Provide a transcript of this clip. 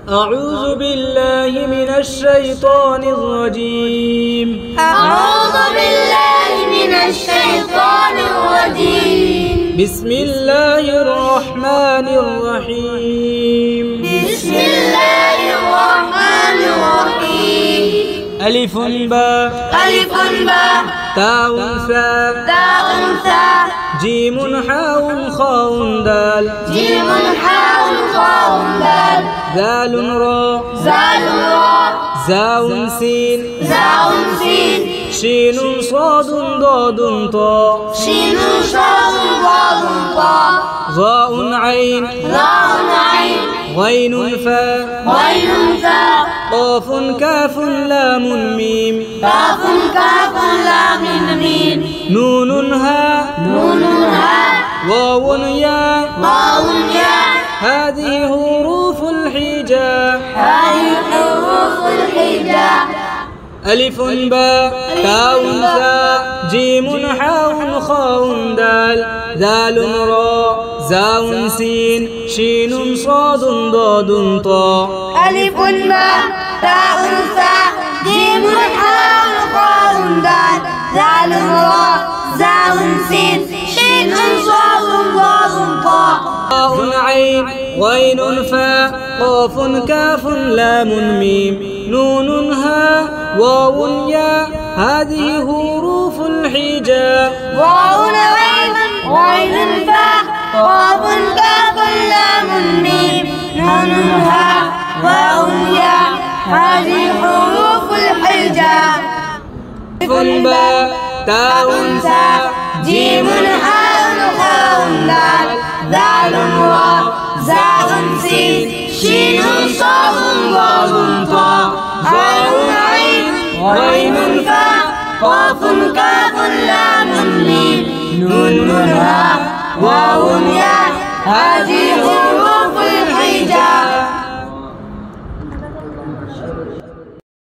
أعوذ بالله من الشيطان الرجيم. أعوذ بالله من الشيطان الرجيم. بسم الله الرحمن الرحيم. بسم الله الرحمن الرحيم. ألف باء ألف باء تاء ثاء تاء ثاء جيم حاء خاء دال جيم حاء خاء دال ذال راء زال راء زاء سين زاء سين شين صاد ضاد طاء شين صاد ضاد طاء ظاء عين ظاء عين غين فاء غين فاء قاف كاف لام ميم كاف كاف لام ميم نون هاء نون هاء واو ياء واو ياء هذه حروف الحجاء هذه حروف الحجاء. ألف باء تاء ثاء جيم حاء خاء دال ذال راء زاء سين شين صاد ضاد طاء ألف باء تاء ثاء جيم حاء خاء دال ذال راء زاء سين شين صاد ضاد طاء راء عين غين فاء قاف كاف لام ميم نون هاء واو ياء هذه حروف الحجاء. واو عين غين فاء قاف كاف لام ميم نون هاء واو ياء هذه حروف الحجاء. ألف باء تاء ثاء جيم حاء خاء دال ذال راء زاء سين شين صاد ضاد طاء ظاء عين غين فاء قاف كاف لام ميم نون هاء واو ياء هذه